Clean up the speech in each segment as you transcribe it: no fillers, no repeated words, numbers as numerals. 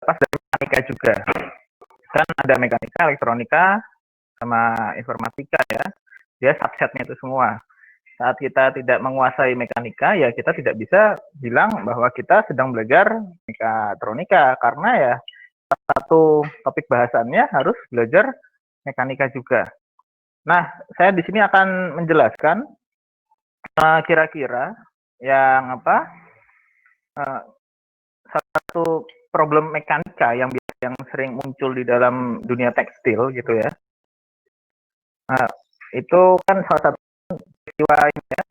pas dari mekanika juga. Kan ada mekanika, elektronika, sama informatika ya. Dia subsetnya itu semua. Saat kita tidak menguasai mekanika, ya kita tidak bisa bilang bahwa kita sedang belajar mekatronika, karena ya satu topik bahasannya harus belajar mekanika juga. Nah, saya di sini akan menjelaskan kira-kira yang salah satu problem mekanika yang sering muncul di dalam dunia tekstil gitu ya. Nah, itu kan salah satu peristiwa ya,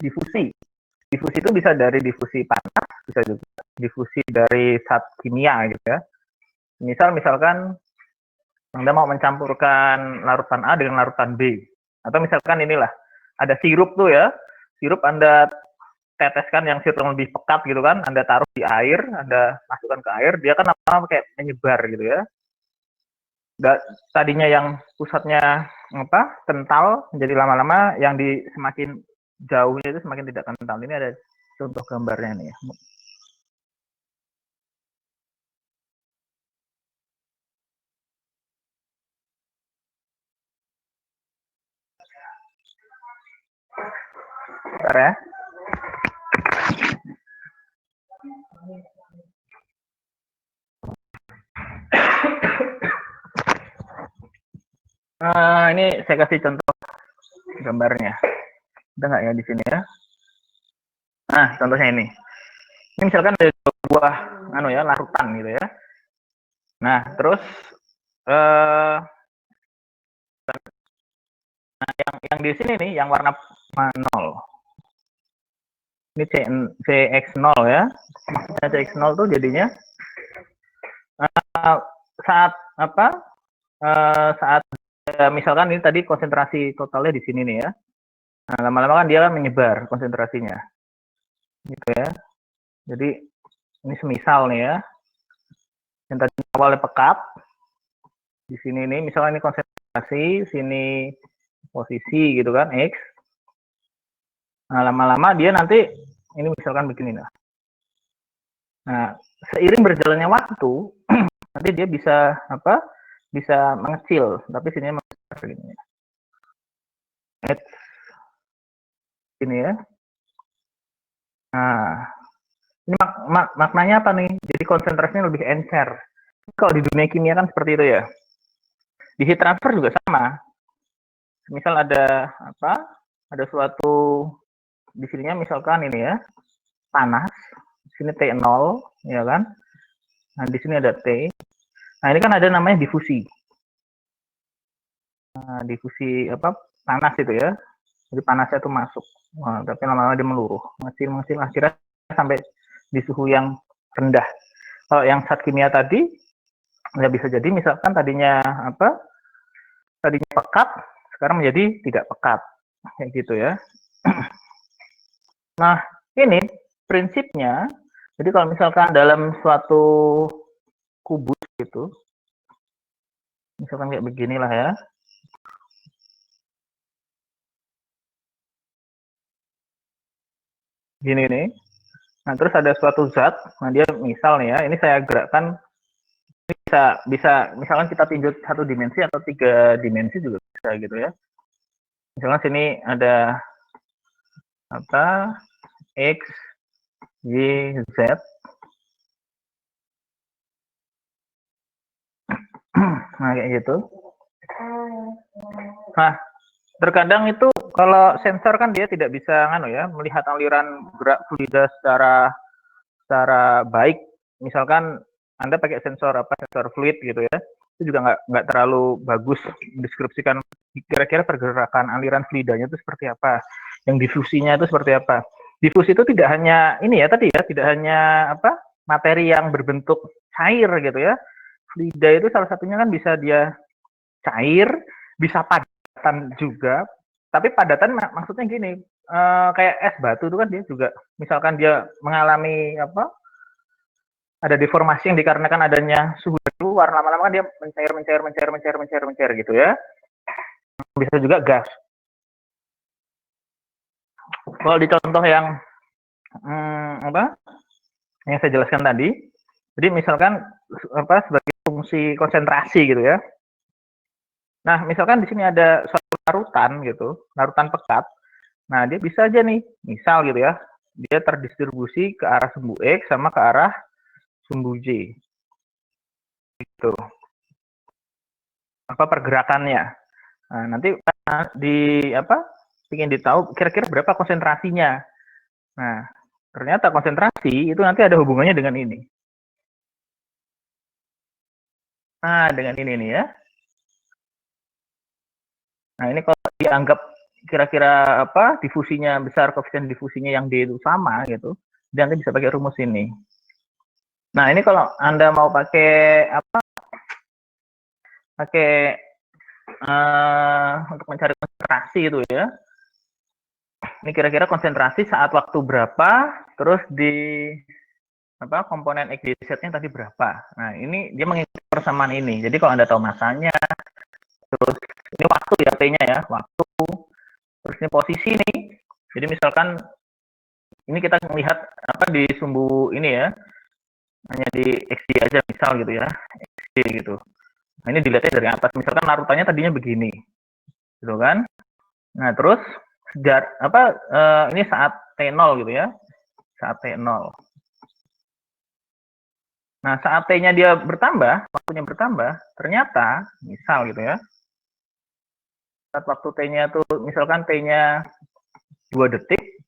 difusi. Difusi itu bisa dari difusi panas, bisa juga difusi dari zat kimia gitu ya. Misalkan Anda mau mencampurkan larutan A dengan larutan B. Atau misalkan inilah, ada sirup tuh ya. Sirup Anda teteskan yang sirup yang lebih pekat gitu kan, Anda taruh di air, Anda masukkan ke air, dia kan lama-lama kayak menyebar gitu ya. Tadinya yang pusatnya kental, menjadi lama-lama yang di semakin jauhnya itu semakin tidak kental. Ini ada contoh gambarnya nih. Bentar ya. Ini saya kasih contoh gambarnya. Ada nggak ya di sini ya? Nah, contohnya ini. Ini misalkan ada buah larutan gitu ya. Nah, terus yang di sini nih yang warna 0. Ini CX0 ya. Maksudnya CX0 tuh jadinya saat saat misalkan ini tadi konsentrasi totalnya di sini nih ya. Nah, lama-lama kan dia kan menyebar konsentrasinya. Gitu ya. Jadi ini semisal nih ya. Yang tadi awalnya pekat, di sini nih misalnya ini konsentrasi, sini posisi gitu kan, X. Nah, lama-lama dia nanti ini misalkan begini lah. Nah, seiring berjalannya waktu, nanti dia bisa bisa mengecil, tapi sini membesar gini. Ini ya. Nah, ini maknanya apa nih? Jadi konsentrasinya lebih encer. Kalau di dunia kimia kan seperti itu ya. Di heat transfer juga sama. Misal ada ada suatu di sininya misalkan ini ya, panas. Di sini T0 ya kan. Nah, di sini ada T. Nah, ini kan ada namanya difusi. Nah, difusi panas itu ya. Jadi panasnya itu masuk. Nah, tapi lama-lama dia meluruh. Mengecil akhirnya sampai di suhu yang rendah. Kalau yang zat kimia tadi ya bisa jadi misalkan tadinya tadinya pekat, sekarang menjadi tidak pekat. Kayak gitu ya. Nah, ini prinsipnya. Jadi kalau misalkan dalam suatu kubus gitu, misalkan kayak beginilah ya. Gini nih. Nah, terus ada suatu zat, nah dia misal nih ya, ini saya gerakkan bisa misalkan kita tinjau satu dimensi atau 3 dimensi juga bisa gitu ya. Misalkan sini ada X, Y, Z. Nah, kayak gitu. Nah, terkadang itu kalau sensor kan dia tidak bisa melihat aliran gerak fluida secara baik. Misalkan Anda pakai sensor sensor fluid gitu ya, itu juga nggak terlalu bagus mendeskripsikan kira-kira pergerakan aliran fluidanya itu seperti apa, yang difusinya itu seperti apa. Difusi itu tidak hanya ini ya tadi ya, tidak hanya materi yang berbentuk cair gitu ya. Fluida itu salah satunya kan bisa dia cair, bisa padatan juga. Tapi padatan maksudnya gini, kayak es batu itu kan dia juga, misalkan dia mengalami ada deformasi yang dikarenakan adanya suhu dari luar, lama-lama kan dia mencair gitu ya. Bisa juga gas. Kalau di contoh yang yang saya jelaskan tadi, Jadi misalkan sebagai fungsi konsentrasi gitu ya. Nah, misalkan di sini ada suatu larutan gitu, larutan pekat. Nah, dia bisa aja nih, misal gitu ya, dia terdistribusi ke arah sumbu X sama ke arah sumbu Y. Gitu. Apa pergerakannya. Nah, nanti di ingin ditahu kira-kira berapa konsentrasinya. Nah, ternyata konsentrasi itu nanti ada hubungannya dengan ini. Nah, dengan ini nih ya. Nah, ini kalau dianggap kira-kira difusinya besar, koefisien difusinya yang D itu sama gitu, dan nanti bisa pakai rumus ini. Nah, ini kalau Anda mau pakai untuk mencari konsentrasi itu ya. Ini kira-kira konsentrasi saat waktu berapa, terus di komponen X, Y, Z-nya tadi berapa. Nah, ini dia mengikuti persamaan ini. Jadi kalau Anda tahu masanya, terus ini waktu ya, T-nya ya, waktu. Terus ini posisi nih. Jadi misalkan ini kita melihat di sumbu ini ya, hanya di XY aja misal gitu ya, XY gitu. Nah, ini dilihatnya dari atas. Misalkan larutannya tadinya begini, gitu kan? Nah, terus ini saat T0 gitu ya, saat T0. Nah, saat T-nya dia bertambah, waktunya bertambah, ternyata misal gitu ya, saat waktu T-nya tuh misalkan T-nya 2 detik,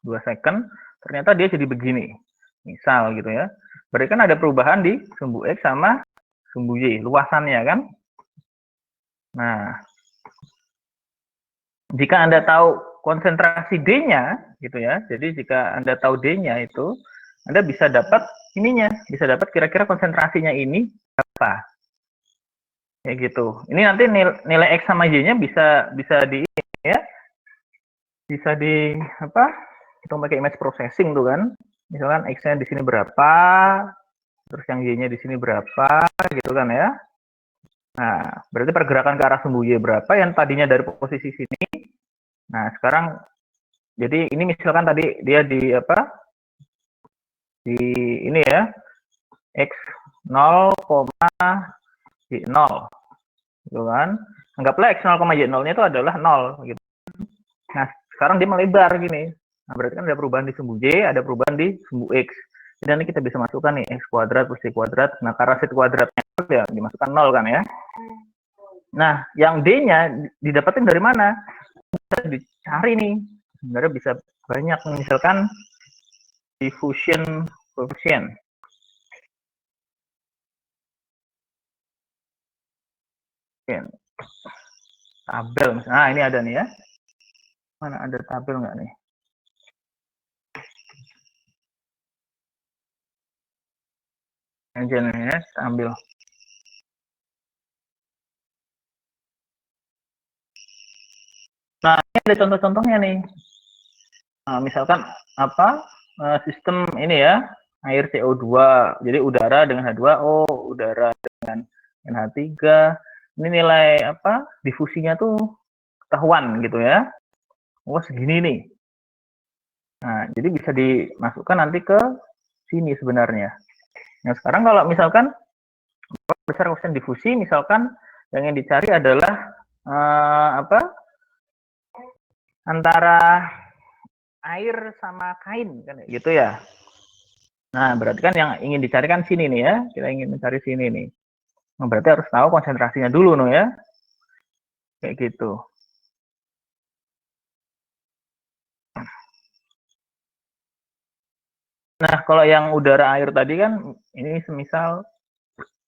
2 second, ternyata dia jadi begini. Misal gitu ya. Berarti kan ada perubahan di sumbu X sama sumbu Y, luasannya kan. Nah, jika Anda tahu konsentrasi D-nya gitu ya. Jadi jika Anda tahu D-nya itu, Anda bisa dapat ininya, bisa dapat kira-kira konsentrasinya ini berapa. Kayak gitu. Ini nanti nilai X sama Y-nya bisa di ya. Bisa di kita pakai image processing tuh kan. Misalkan X-nya di sini berapa, terus yang Y-nya di sini berapa gitu kan ya. Nah, berarti pergerakan ke arah sumbu Y berapa yang tadinya dari posisi sini. Nah, sekarang jadi ini misalkan tadi dia di di ini ya, X 0, Y 0 gitu kan. Anggaplah X 0, Y 0-nya itu adalah 0 gitu. Nah, sekarang dia melebar gini. Nah, berarti kan ada perubahan di sumbu Y, ada perubahan di sumbu X. Jadi nanti kita bisa masukkan nih X kuadrat plus Y kuadrat. Nah, karena Z kuadratnya ya dimasukkan 0 kan ya. Nah, yang D-nya didapatkan dari mana? Bisa dicari nih. Sebenarnya bisa banyak. Misalkan diffusion coefficient. Tabel. Nah, ini ada nih ya. Mana ada tabel nggak nih? Engine ya, ambil. Nah, ini ada contoh-contohnya nih. Nah, misalkan sistem ini ya, air CO2. Jadi udara dengan H2O, udara dengan NH3. Ini nilai difusinya tuh ketahuan gitu ya. Oh, segini nih. Nah, jadi bisa dimasukkan nanti ke sini sebenarnya. Nah, sekarang kalau misalkan besar koefisien difusi, misalkan yang ingin dicari adalah antara air sama kain kan gitu ya. Nah, berarti kan yang ingin dicari kan sini nih ya. Kita ingin mencari sini nih. Nah, berarti harus tahu konsentrasinya dulu no ya. Kayak gitu. Nah, kalau yang udara air tadi kan ini semisal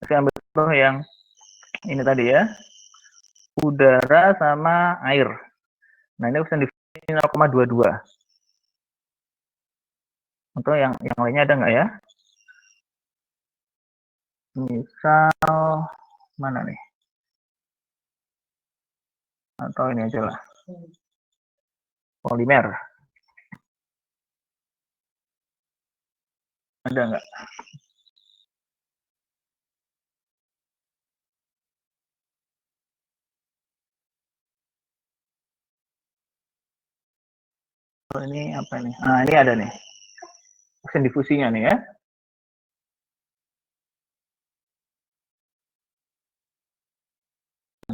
saya ambil contoh yang ini tadi ya. Udara sama air. Nah, ini koefisien difusi 0,22. Untuk yang lainnya ada nggak ya? Misal mana nih? Atau ini aja lah. Polimer. Ada nggak? Oh, ini apa nih? Nah, ini ada nih. Koefisien difusinya nih ya.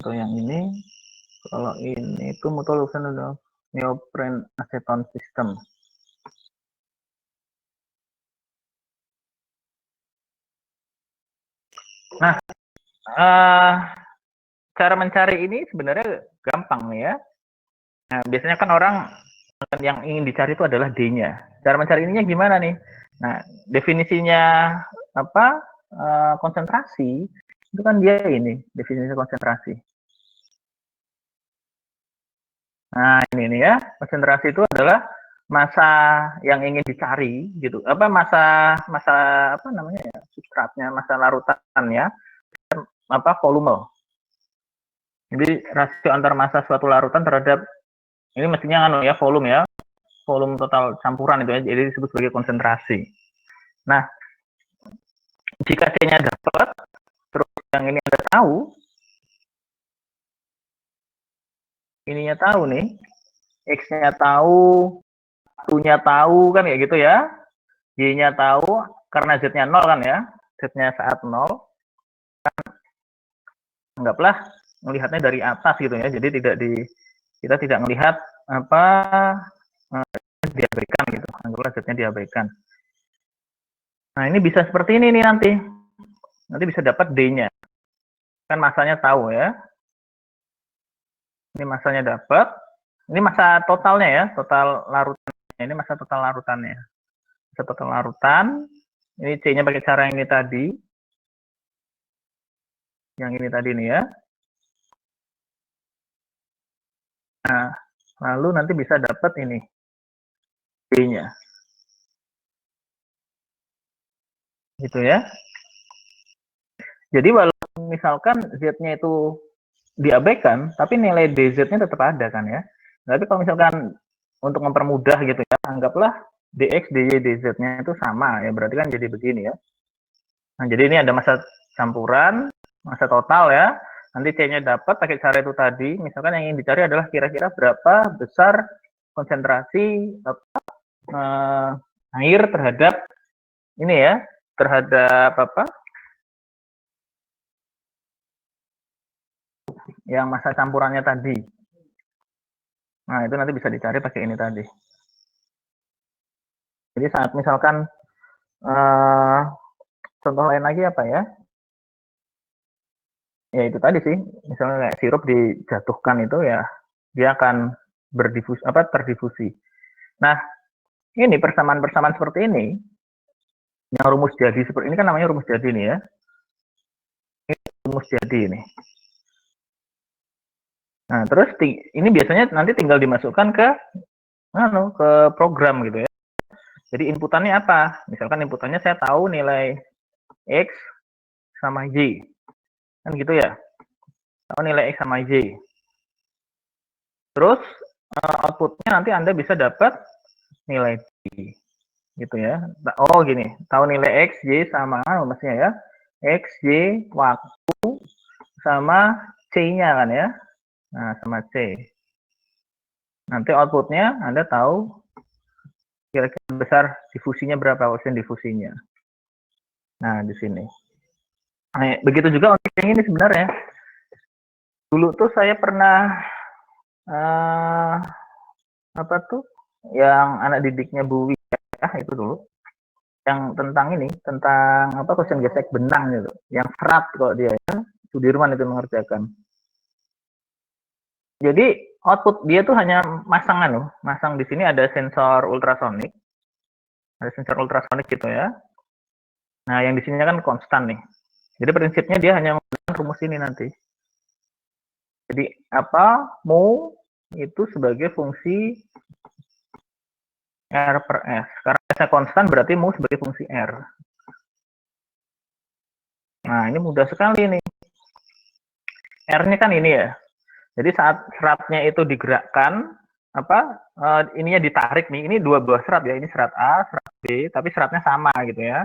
contoh yang ini. Kalau ini itu mutual neoprene aceton system. Nah, cara mencari ini sebenarnya gampang nih ya. Nah, biasanya kan orang yang ingin dicari itu adalah D-nya. Cara mencari ininya gimana nih? Nah, definisinya apa? Konsentrasi itu kan dia ini definisi konsentrasi. Nah, ini nih ya, konsentrasi itu adalah massa yang ingin dicari gitu. Apa massa apa namanya ya? Substratnya, massa larutannya apa volume. Jadi rasio antar massa suatu larutan terhadap ini mestinya kan ya volume ya. Volume total campuran itu ya, jadi disebut sebagai konsentrasi. Nah, jika C-nya dapat, terus yang ini Anda tahu, ininya tahu nih, X-nya tahu, U-nya tahu kan ya gitu ya, Y-nya tahu, karena Z-nya 0 kan ya, Z-nya saat 0, anggaplah melihatnya dari atas gitu ya, jadi kita tidak melihat apa diabaikan gitu, anggaplah Z-nya diabaikan. Nah ini bisa seperti ini nih nanti bisa dapat D-nya, kan masanya tahu ya, ini masanya dapat, ini masa totalnya ya, total larutannya, ini masa total larutannya, masa total larutan, ini C-nya pakai cara yang ini tadi, nih ya. Nah, lalu nanti bisa dapat ini B-nya, gitu ya. Jadi walaupun misalkan Z-nya itu diabaikan, tapi nilai DZ-nya tetap ada kan ya. Tapi kalau misalkan untuk mempermudah gitu ya, anggaplah DX, DY, DZ-nya itu sama ya, berarti kan jadi begini ya. Nah, jadi ini ada masa campuran, masa total ya. Nanti C-nya dapat pakai cara itu tadi. Misalkan yang ingin dicari adalah kira-kira berapa besar konsentrasi air terhadap ini ya, terhadap apa? Yang masa campurannya tadi. Nah, itu nanti bisa dicari pakai ini tadi. Jadi saat misalkan contoh lain lagi apa ya? Ya itu tadi sih, misalnya kayak sirup dijatuhkan itu ya dia akan terdifusi. Nah, ini persamaan-persamaan seperti ini yang rumus jadi seperti ini kan namanya rumus jadi nih ya. Ini rumus jadi ini. Nah, terus ini biasanya nanti tinggal dimasukkan ke program gitu ya. Jadi inputannya apa? Misalkan inputannya saya tahu nilai X sama Y. Kan gitu ya. Tahu nilai X sama Y. Terus outputnya nanti Anda bisa dapat nilai Y. Gitu ya. Oh gini, tahu nilai X, Y sama maksudnya ya. X, Y, waktu sama C-nya kan ya. Nah, sama C. Nanti outputnya Anda tahu kira-kira besar difusinya berapa, koefisien difusinya. Nah, di sini. Nah, begitu juga untuk yang ini sebenarnya. Dulu tuh saya pernah apa tuh yang anak didiknya Bu Wiyah itu dulu yang tentang ini, tentang apa koefisien gesek benang gitu, yang serat kok dia ya, Sudirman itu mengerjakan. Jadi output dia tuh hanya masang di sini ada sensor ultrasonik, gitu ya. Nah yang di sini kan konstan nih. Jadi prinsipnya dia hanya menggunakan rumus ini nanti. Jadi apa mu itu sebagai fungsi R per S. Karena S-nya konstan berarti mu sebagai fungsi R. Nah ini mudah sekali nih. R-nya kan ini ya. Jadi saat seratnya itu digerakkan, ininya ditarik nih. Ini dua buah serat ya. Ini serat A, serat B, tapi seratnya sama gitu ya.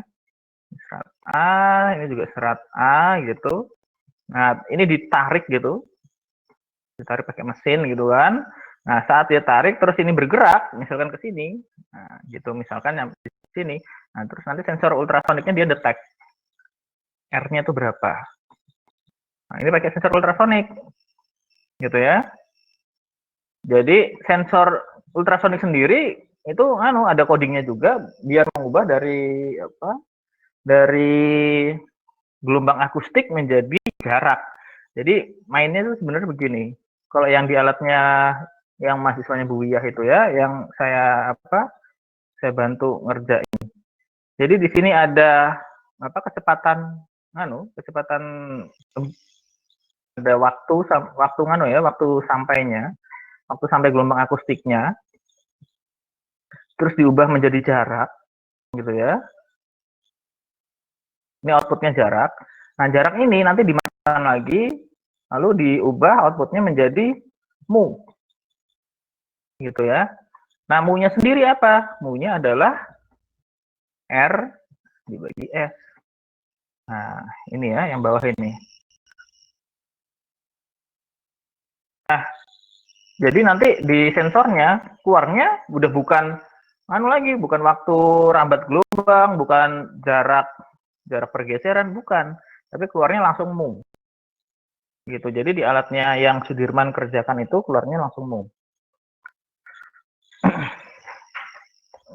Serat A, ini juga serat A gitu. Nah ini ditarik gitu. Ditarik pakai mesin gitu kan. Nah saat dia tarik terus ini bergerak, misalkan ke sini, nah, gitu misalkan yang di sini. Nah terus nanti sensor ultrasoniknya dia detect R-nya itu berapa. Nah ini pakai sensor ultrasonik. gitu ya. Jadi sensor ultrasonik sendiri itu ada codingnya juga biar mengubah dari dari gelombang akustik menjadi jarak. Jadi mainnya itu sebenarnya begini. Kalau yang di alatnya yang mahasiswanya Bu Wiyah itu ya, yang saya bantu ngerjain. Jadi di sini ada kecepatan kecepatan ada waktu sampainya, waktu sampai gelombang akustiknya, terus diubah menjadi jarak gitu ya. Ini outputnya jarak. Nah, jarak ini nanti dimasukkan lagi, lalu diubah outputnya menjadi mu. Gitu ya. Nah, mu-nya sendiri apa? Mu-nya adalah R dibagi S. Nah, ini ya, yang bawah ini. Nah, jadi nanti di sensornya, keluarnya udah bukan bukan waktu rambat gelombang, bukan jarak pergeseran, bukan. Tapi keluarnya langsung mu. Gitu. Jadi di alatnya yang Sudirman kerjakan itu keluarnya langsung mu.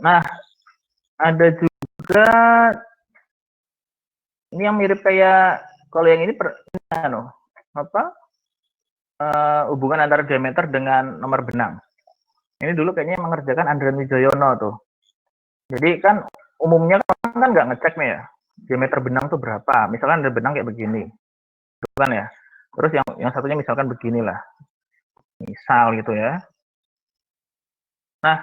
Nah, ada juga ini yang mirip kayak kalau yang ini hubungan antara diameter dengan nomor benang. Ini dulu kayaknya mengerjakan Andrian Wijoyono tuh. Jadi kan umumnya kan nggak ngecek nih ya diameter benang tuh berapa. Misalkan ada benang kayak begini, kan ya. Terus yang satunya misalkan beginilah, misal gitu ya. Nah,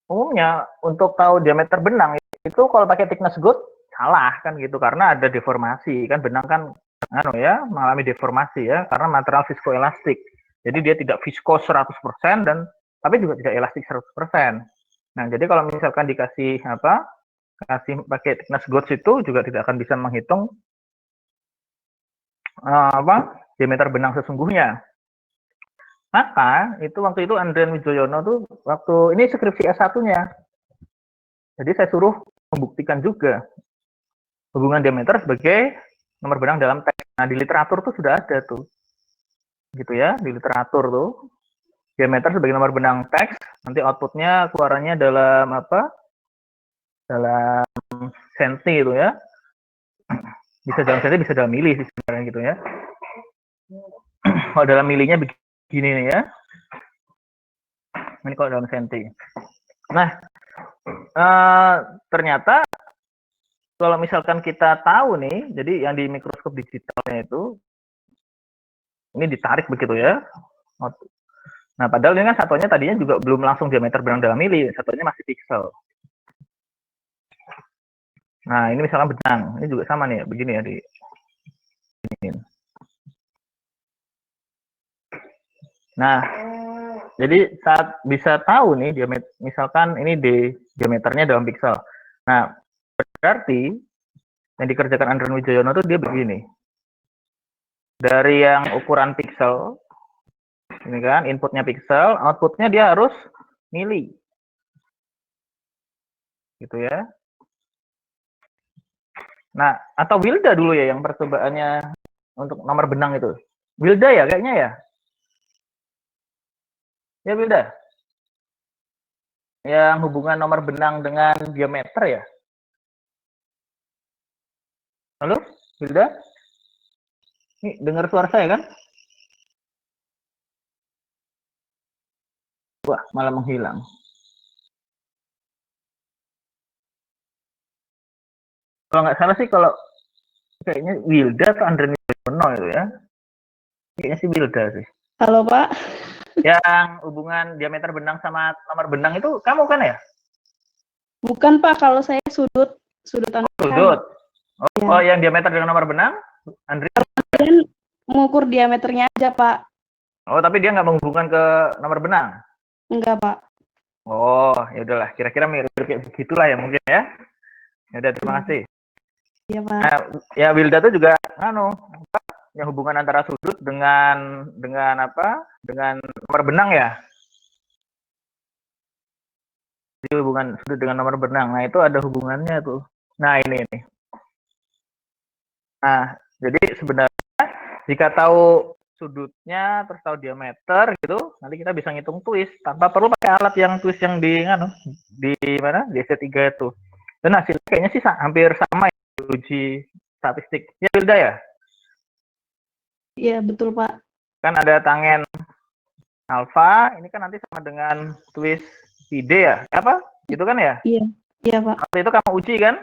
umumnya untuk tahu diameter benang itu kalau pakai thickness gauge salah kan gitu karena ada deformasi kan benang kan mengalami deformasi ya karena material viskoelastik. Jadi dia tidak viskos 100% dan tapi juga tidak elastik 100%. Nah, jadi kalau misalkan dikasih kasih pakai thickness gauge itu juga tidak akan bisa menghitung diameter benang sesungguhnya. Maka itu waktu itu Andrian Wijoyono tuh waktu ini skripsi S1-nya. Jadi saya suruh membuktikan juga hubungan diameter sebagai nomor benang dalam teks. Nah, di literatur tuh sudah ada tuh. Gitu ya, di literatur tuh. Diameter sebagai nomor benang teks, nanti outputnya keluarannya dalam dalam senti itu ya. Bisa dalam senti, bisa dalam mili sih sebenarnya gitu ya. Kalau dalam milinya begini nih ya. Ini kalau dalam senti. Nah, ternyata kalau misalkan kita tahu nih, jadi yang di mikroskop digitalnya itu ini ditarik begitu ya. Nah, padahal ini kan satuannya tadinya juga belum langsung diameter benang dalam mili, satuannya masih piksel. Nah, ini misalkan benang, ini juga sama nih, begini ya di ini. Nah, jadi saat bisa tahu nih diameter, misalkan ini di diameternya dalam piksel. Nah, berarti yang dikerjakan Andrian Wijoyono itu dia begini. Dari yang ukuran piksel, ini kan inputnya piksel, outputnya dia harus mili. Gitu ya. Nah, atau Wilda dulu ya yang percobaannya untuk nomor benang itu. Wilda ya kayaknya ya. Ya Wilda. Yang hubungan nomor benang dengan diameter ya. Halo, Wilda? Nih, dengar suara saya kan? Wah, malah menghilang. Kalau nggak salah sih kalau kayaknya Wilda atau Andrian Wijoyono itu ya. Kayaknya sih Wilda sih. Halo Pak. Yang hubungan diameter benang sama nomor benang itu kamu kan ya? Bukan Pak, kalau saya sudut Sudut. Oh, ya. Oh, yang diameter dengan nomor benang? Andrian mengukur diameternya aja Pak. Oh, tapi dia nggak menghubungkan ke nomor benang? Enggak Pak. Oh, ya udahlah. Kira-kira mirip kayak begitulah ya mungkin ya. Ya udah, terima kasih. Iya Pak. Nah, ya Wilda itu juga yang hubungan antara sudut dengan nomor benang ya. Jadi hubungan sudut dengan nomor benang. Nah, itu ada hubungannya tuh. Nah, ini. Nah, jadi sebenarnya jika tahu sudutnya, terus tahu diameter gitu, nanti kita bisa ngitung twist tanpa perlu pakai alat yang twist yang di mana di S3 itu. Dan hasilnya kayaknya sih hampir sama ya, uji statistik. Ya Wilda ya? Iya, betul, Pak. Kan ada tangen alfa, ini kan nanti sama dengan twist pi d ya? Apa? Gitu kan ya? Iya, iya, Pak. Waktu itu kamu uji kan?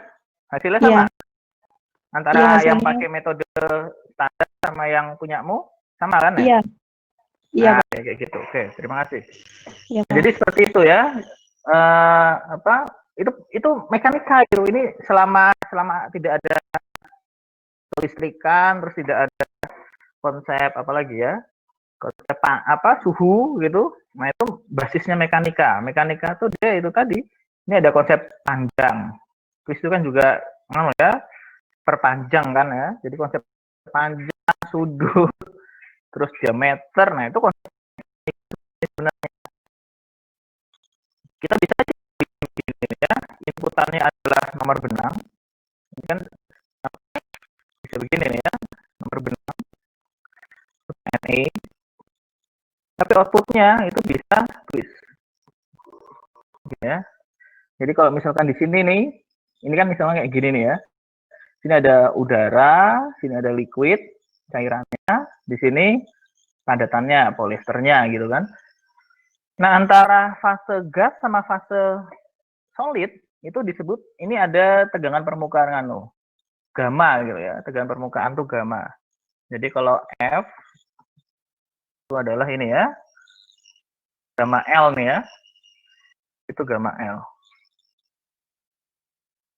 Hasilnya Iya, sama? iya, Antara yang hasilnya. pakai metode standar sama yang punyamu? Sama kan ya? Iya, iya, Nah, Pak. kayak gitu. Oke, terima kasih. Iya, Pak. Jadi seperti itu ya. Apa? Itu mekanika itu. Ini selama tidak ada listrikan, terus tidak ada konsep apa lagi ya? Konsep apa suhu gitu. Nah, itu basisnya mekanika. Mekanika tuh dia itu tadi. Ini ada konsep panjang. Terus itu kan juga ya, perpanjang kan ya. Jadi konsep panjang, sudut, terus diameter. Nah, itu konsep sebenarnya kita bisa ya, inputannya adalah nomor benang. Ini kan bisa begini nih ya, nomor benang NA. Tapi outputnya itu bisa twist. Ya. Jadi kalau misalkan di sini nih, ini kan misalnya kayak gini nih ya. Sini ada udara, sini ada liquid, cairannya, di sini padatannya, poliesternya gitu kan. Nah, antara fase gas sama fase solid itu disebut ini ada tegangan permukaan gamma gitu ya. Tegangan permukaan tuh gamma. Jadi kalau F itu adalah ini ya, gamma L nih ya. Itu gamma L.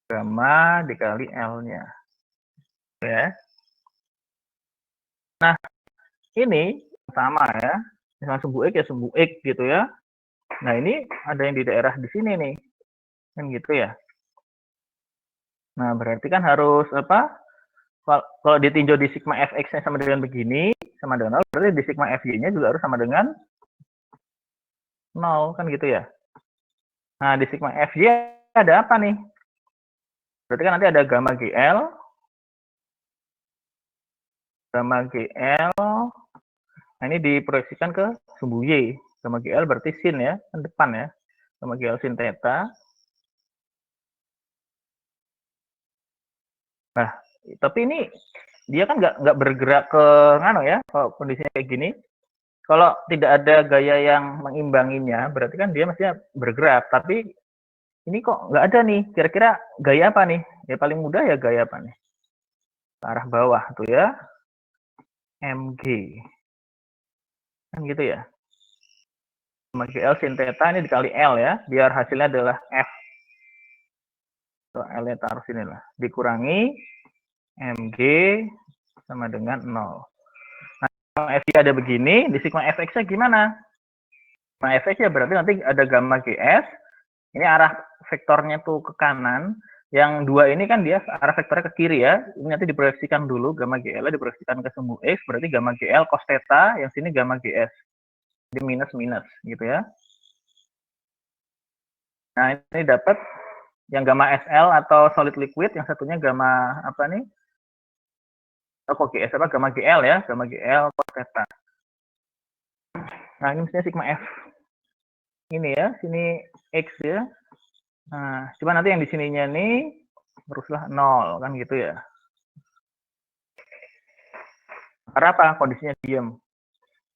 Gamma dikali L-nya. Ya. Nah, ini sama ya. Misalnya sumbu X ya sumbu X gitu ya. Nah, ini ada yang di daerah di sini nih. Kan gitu ya. Nah, berarti kan harus apa? Kalau ditinjau di sigma fx-nya sama dengan begini, sama dengan 0, berarti di sigma fy-nya juga harus sama dengan 0, kan gitu ya. Nah, di sigma fy ada apa nih? Berarti kan nanti ada gamma GL, nah ini diproyeksikan ke sumbu Y. Gamma GL berarti sin ya, kan depan ya. Gamma GL sin theta. Nah, tapi ini dia kan nggak bergerak ke ya, kalau kondisinya kayak gini. Kalau tidak ada gaya yang mengimbanginya, berarti kan dia mestinya bergerak. Tapi ini kok nggak ada nih. Kira-kira gaya apa nih? Ya paling mudah ya gaya apa nih? Ke arah bawah tuh ya. MG. Kan gitu ya. L sin theta ini dikali L ya. Biar hasilnya adalah F. So, L-nya taruh sini lah. Dikurangi MG sama dengan 0. Nah, kalau F ada begini, di sigma fx-nya gimana? Sigma fx ya berarti nanti ada gamma GS. Ini arah vektornya tuh ke kanan. Yang dua ini kan dia arah vektornya ke kiri ya. Ini nanti diproyeksikan dulu, gamma GL diproyeksikan ke sumbu X, berarti gamma GL cos theta, yang sini gamma GS. Jadi minus-minus gitu ya. Nah, ini dapat yang gamma SL atau solid liquid, yang satunya gamma apa nih? Oh, kok GS apa? Gamma GL ya, gamma GL cos theta. Nah, ini misalnya sigma F. Ini ya, sini X ya. Nah, cuma nanti yang di sininya nih teruslah 0 kan gitu ya. Karena apa? Kondisinya diam.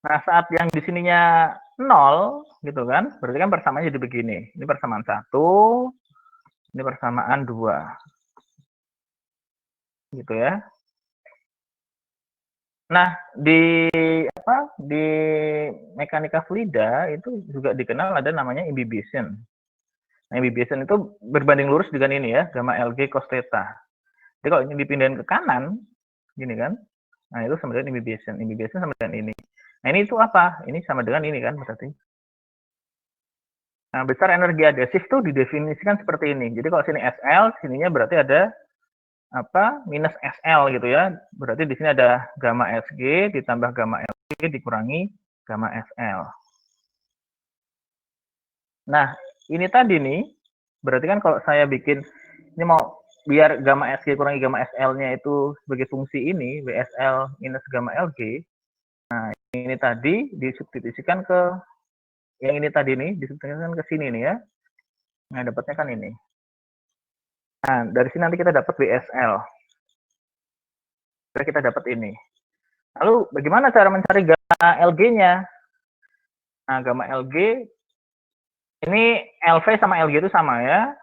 Nah, saat yang di sininya 0 gitu kan, berarti kan persamaannya jadi begini. Ini persamaan 1, ini persamaan 2. Gitu ya. Nah, di mekanika fluida itu juga dikenal ada namanya imbibition. Nah, imbibition itu berbanding lurus dengan ini ya, gamma LG cos theta. Jadi kalau ini dipindahin ke kanan, gini kan, nah itu sama dengan imbibition. Imbibition sama dengan ini. Nah, ini itu apa? Ini sama dengan ini kan berarti. Nah, besar energi adhesif tuh didefinisikan seperti ini. Jadi kalau sini SL, sininya berarti ada apa? Minus SL gitu ya. Berarti di sini ada gamma SG ditambah gamma LG dikurangi gamma SL. Nah, ini tadi nih, berarti kan kalau saya bikin ini mau biar gamma SG kurangi gamma SL-nya itu sebagai fungsi ini, WSL minus gamma LG, Nah, ini tadi disubstitusikan ke yang ini tadi nih, disubstitusikan ke sini nih ya. Nah, dapatnya kan ini. Nah, dari sini nanti kita dapat WSL. Kita dapat ini. Lalu bagaimana cara mencari gamma LG-nya? Nah, gamma LG ini LV sama LG itu sama ya.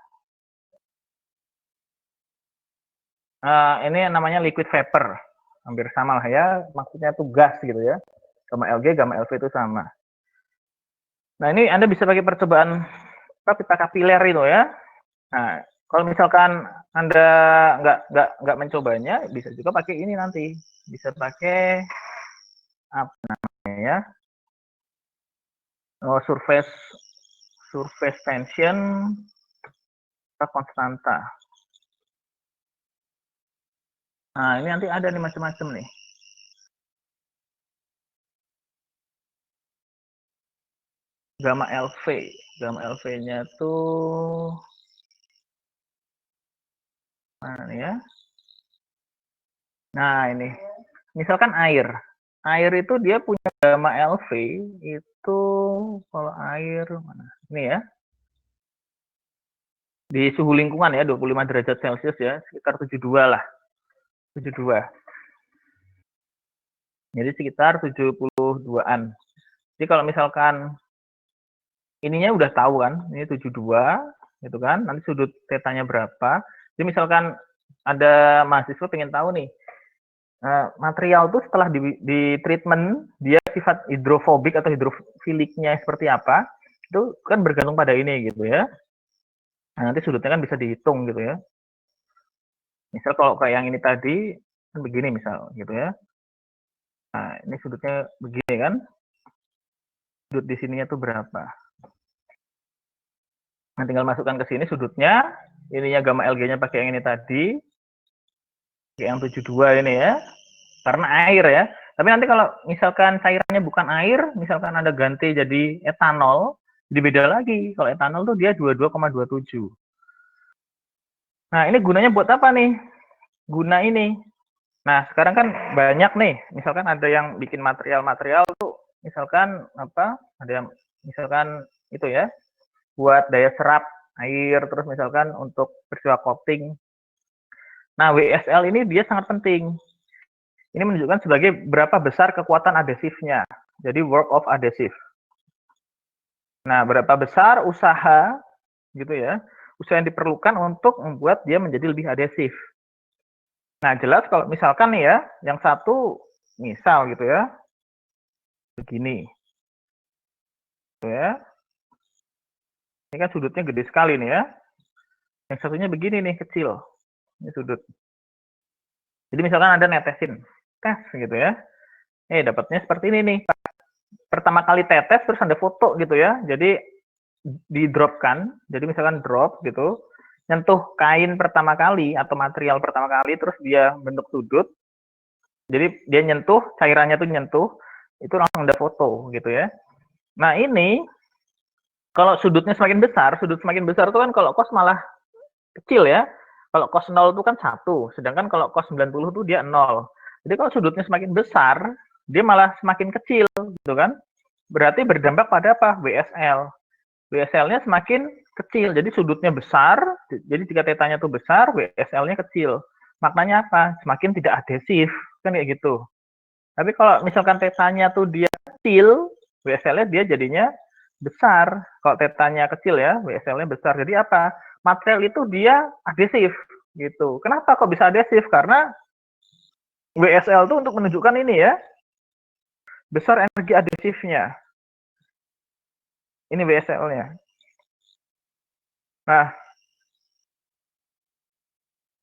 Ini namanya liquid vapor. Hampir sama lah ya. Maksudnya itu gas gitu ya. Gamma LG, gamma LV itu sama. Nah, ini Anda bisa pakai percobaan pita kapiler itu ya. Nah, kalau misalkan Anda nggak mencobanya, bisa juga pakai ini nanti. Bisa pakai apa namanya ya? Oh, surface tension konstanta. Nah, ini nanti ada nih macam-macam nih. Gamma LV. Gamma LV-nya tuh mana nih ya? Nah, ini. Misalkan air. Air itu dia punya gamma LV itu kalau air mana? Ini ya. Di suhu lingkungan ya 25 derajat Celcius ya, sekitar 72 lah. 72. Jadi sekitar 72-an. Jadi kalau misalkan ininya udah tahu kan, ini 72 gitu kan, nanti sudut tetanya berapa. Jadi misalkan ada mahasiswa pengen tahu nih, material tuh setelah di treatment dia sifat hidrofobik atau hidrofiliknya seperti apa, itu kan bergantung pada ini gitu ya. Nah, nanti sudutnya kan bisa dihitung gitu ya. Misal kalau kayak yang ini tadi kan begini misal gitu ya. Nah, ini sudutnya begini kan. Sudut di sininya tuh berapa? Nah, tinggal masukkan ke sini sudutnya. Ininya gamma LG-nya pakai yang ini tadi. Yang 72 ini ya. Karena air ya. Tapi nanti kalau misalkan cairannya bukan air, misalkan Anda ganti jadi etanol, jadi beda lagi. Kalau etanol tuh dia 22,27. Nah, ini gunanya buat apa nih? Guna ini. Nah, sekarang kan banyak nih. Misalkan ada yang bikin material-material tuh, misalkan apa? Ada yang misalkan itu ya, buat daya serap air, terus misalkan untuk peristiwa coating. Nah, WSL ini dia sangat penting. Ini menunjukkan sebagai berapa besar kekuatan adhesifnya. Jadi work of adhesive. Nah, berapa besar usaha gitu ya, usaha yang diperlukan untuk membuat dia menjadi lebih adhesif. Nah, jelas kalau misalkan nih ya, yang satu misal gitu ya, begini. Gitu ya. Ini kan sudutnya gede sekali nih ya. Yang satunya begini nih, kecil. Ini sudut. Jadi misalkan Anda netesin, tes gitu ya. Dapatnya seperti ini nih. Pertama kali tetes terus Anda foto gitu ya. Jadi di dropkan. Jadi misalkan drop gitu. Nyentuh kain pertama kali atau material pertama kali terus dia bentuk sudut. Jadi dia nyentuh, cairannya tuh nyentuh, itu langsung Anda foto gitu ya. Nah, ini kalau sudutnya semakin besar, sudut semakin besar itu kan kalau cos malah kecil ya. Kalau cos 0 itu kan 1, sedangkan kalau cos 90 itu dia 0. Jadi kalau sudutnya semakin besar, dia malah semakin kecil gitu kan. Berarti berdampak pada apa? WSL. WSL-nya semakin kecil. Jadi sudutnya besar, jadi jika tetanya itu besar, WSL-nya kecil. Maknanya apa? Semakin tidak adhesif, kan kayak gitu. Tapi kalau misalkan tetanya tuh dia kecil, WSL-nya dia jadinya besar. Kalau tetanya kecil ya, WSL-nya besar. Jadi apa? Material itu dia adhesif gitu. Kenapa kok bisa adhesif? Karena WSL itu untuk menunjukkan ini ya, besar energi adhesifnya. Ini WSL-nya. Nah,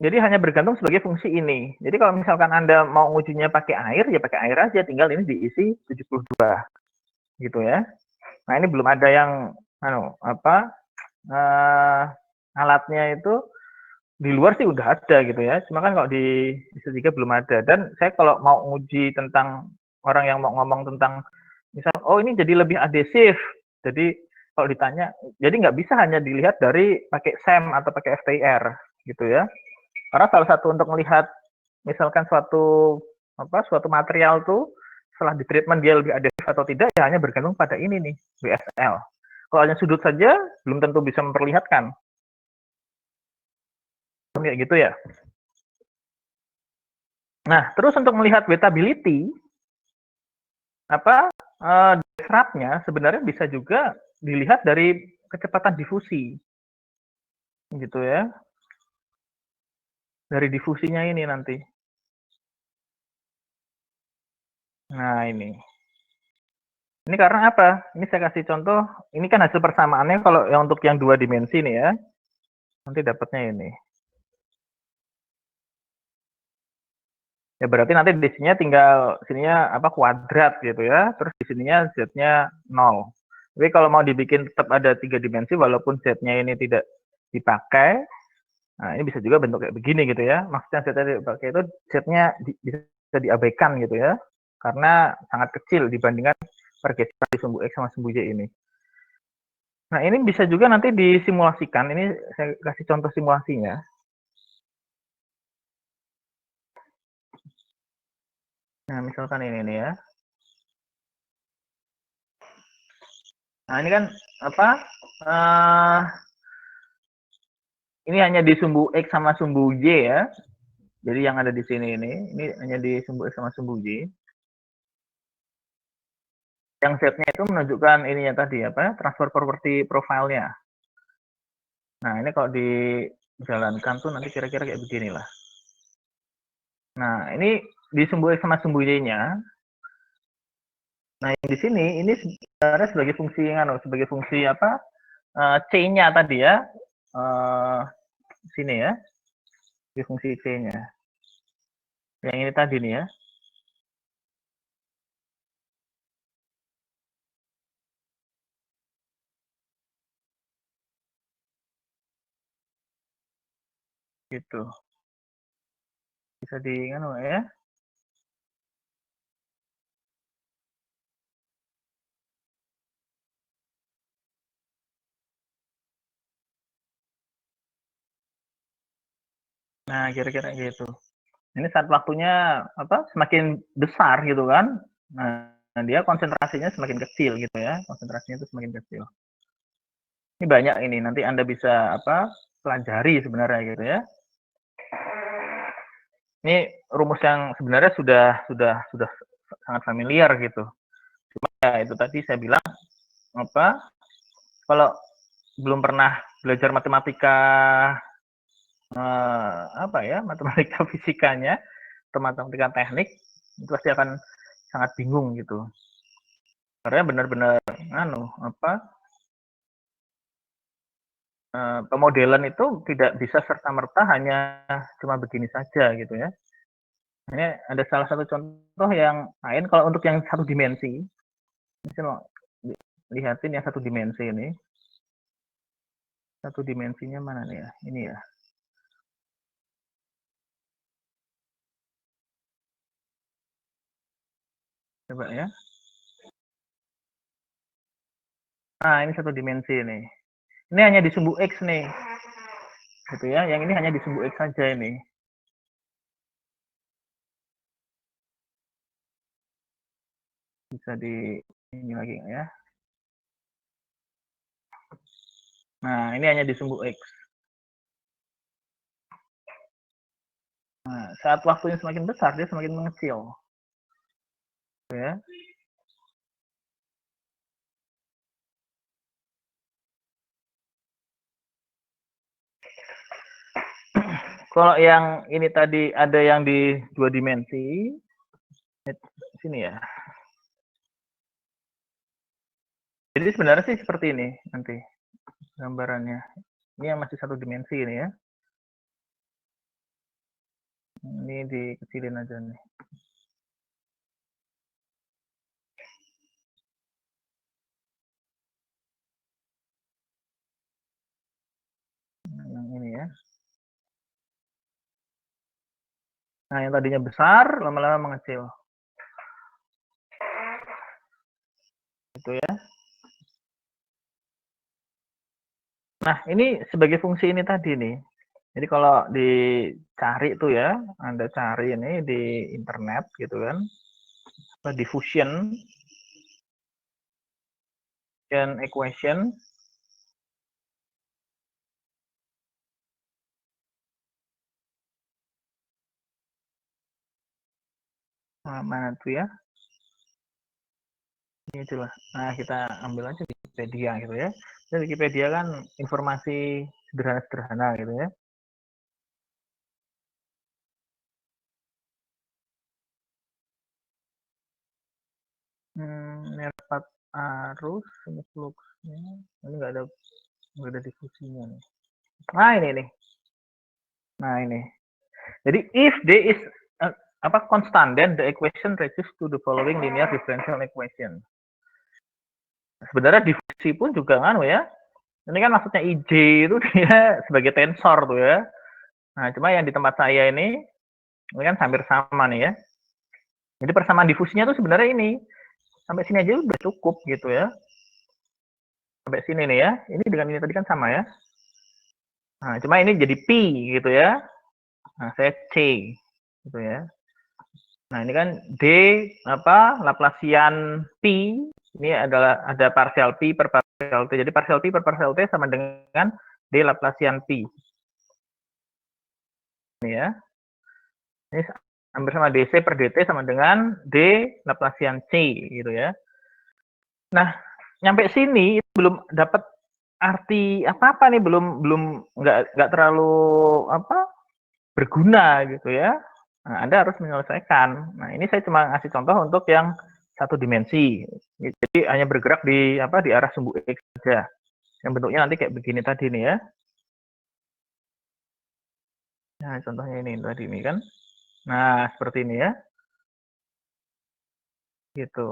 jadi hanya bergantung sebagai fungsi ini. Jadi kalau misalkan Anda mau ujinya pakai air, ya pakai air aja. Tinggal ini diisi 72. Gitu ya. Nah, ini belum ada yang alatnya itu di luar sih udah ada gitu ya. Cuma kan kalau di S3 belum ada. Dan saya kalau mau uji tentang orang yang mau ngomong tentang misal, oh ini jadi lebih adhesif. Jadi kalau ditanya, jadi nggak bisa hanya dilihat dari pakai SEM atau pakai FTIR gitu ya. Karena salah satu untuk melihat misalkan suatu material tuh setelah di treatment dia lebih adesif atau tidak ya hanya bergantung pada ini nih, WSL. Kalau hanya sudut saja belum tentu bisa memperlihatkan. Kayak gitu ya. Nah, terus untuk melihat wettability disruptnya sebenarnya bisa juga dilihat dari kecepatan difusi. Gitu ya. Dari difusinya ini nanti. Nah, ini. Ini karena apa? Ini saya kasih contoh, ini kan hasil persamaannya kalau yang untuk yang 2 dimensi nih ya. Nanti dapatnya ini. Ya berarti nanti di sininya tinggal sininya kuadrat gitu ya. Terus di sininya z-nya 0. Tapi kalau mau dibikin tetap ada 3 dimensi walaupun z-nya ini tidak dipakai, nah ini bisa juga bentuk kayak begini gitu ya. Maksudnya z-nya dipakai itu z-nya bisa diabaikan gitu ya. Karena sangat kecil dibandingkan pergeseran di sumbu X sama sumbu Y ini. Nah, ini bisa juga nanti disimulasikan. Ini saya kasih contoh simulasinya. Nah, misalkan ini nih ya. Nah, ini kan ini hanya di sumbu X sama sumbu Y ya. Jadi yang ada di sini ini hanya di sumbu X sama sumbu Y. Yang Z-nya itu menunjukkan ininya tadi transfer property profile-nya. Nah, ini kalau dijalankan tuh nanti kira-kira kayak beginilah. Nah, ini di sumbu X sama sumbu Y-nya. Nah, yang di sini ini sebenarnya sebagai fungsi C-nya tadi ya. Sini ya. Di fungsi C-nya. Yang ini tadi nih ya. Gitu. Bisa di ya. Nah, kira-kira gitu. Ini saat waktunya semakin besar gitu kan. Nah, dia konsentrasinya semakin kecil gitu ya. Konsentrasinya itu semakin kecil. Ini banyak ini, nanti Anda bisa pelajari sebenarnya gitu ya. Ini rumus yang sebenarnya sudah sangat familiar gitu. Cuma ya itu tadi saya bilang kalau belum pernah belajar matematika matematika fisikanya atau matematika teknik itu pasti akan sangat bingung gitu. Karena benar-benar pemodelan itu tidak bisa serta-merta hanya cuma begini saja gitu ya. Ini ada salah satu contoh yang lain kalau untuk yang satu dimensi. Misalnya lihatin yang satu dimensi ini. Satu dimensinya mana nih ya? Ini ya. Coba ya. Nah, ini satu dimensi nih. Ini hanya di sumbu X nih. Gitu ya. Yang ini hanya di sumbu X saja ini. Bisa di ini lagi ya. Nah, ini hanya di sumbu X. Nah, saat waktunya semakin besar, dia semakin mengecil. Ya. Kalau yang ini tadi ada yang di 2 dimensi, sini ya. Jadi sebenarnya sih seperti ini nanti gambarannya. Ini yang masih satu dimensi ini ya. Ini dikecilin aja nih. Yang ini ya. Nah, yang tadinya besar lama-lama mengecil. Itu ya. Nah, ini sebagai fungsi ini tadi nih. Jadi kalau dicari tuh ya, Anda cari ini di internet gitu kan. diffusion equation. Nah, mana tuh ya? Ini itulah. Nah, kita ambil aja Wikipedia gitu ya. Dan Wikipedia kan informasi sederhana-sederhana gitu ya. Nerpat arus, ini fluxnya. Ini nggak ada difusinya nih. Nah, ini nih. Nah, ini. Jadi if D is constant, then the equation reduces to the following linear differential equation. Sebenarnya difusi pun juga kan ya. Ini kan maksudnya IJ itu dia sebagai tensor tuh ya. Nah, cuma yang di tempat saya ini kan hampir sama nih ya. Jadi persamaan difusinya tuh sebenarnya ini. Sampai sini aja udah cukup gitu ya. Sampai sini nih ya. Ini dengan ini tadi kan sama ya. Nah, cuma ini jadi P gitu ya. Nah, saya C gitu ya. Nah, ini kan D Laplacian P ini adalah ada partial P per partial T. Jadi partial P per partial T sama dengan D Laplacian P. Ini ya. Ini hampir sama DC per DT sama dengan D Laplacian C gitu ya. Nah, nyampe sini belum dapat arti apa-apa nih, belum nggak terlalu berguna gitu ya. Nah, Anda harus menyelesaikan. Nah, ini saya cuma ngasih contoh untuk yang satu dimensi. Jadi hanya bergerak di arah sumbu X saja. Yang bentuknya nanti kayak begini tadi nih ya. Nah, contohnya ini tadi ini kan. Nah, seperti ini ya. Gitu.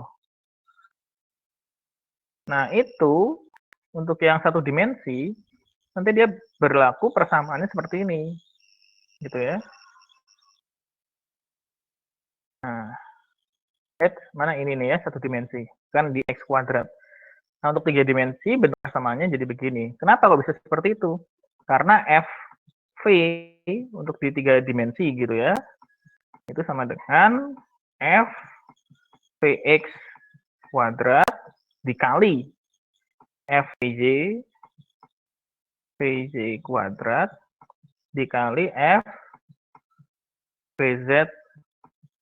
Nah, itu untuk yang satu dimensi nanti dia berlaku persamaannya seperti ini. Gitu ya. Nah, X mana ini nih ya, satu dimensi. Kan di X kuadrat. Nah, untuk 3 dimensi bentuk persamaannya jadi begini. Kenapa kok bisa seperti itu? Karena F untuk di 3 dimensi gitu ya, itu sama dengan F Px kuadrat dikali F Pj kuadrat dikali F Pz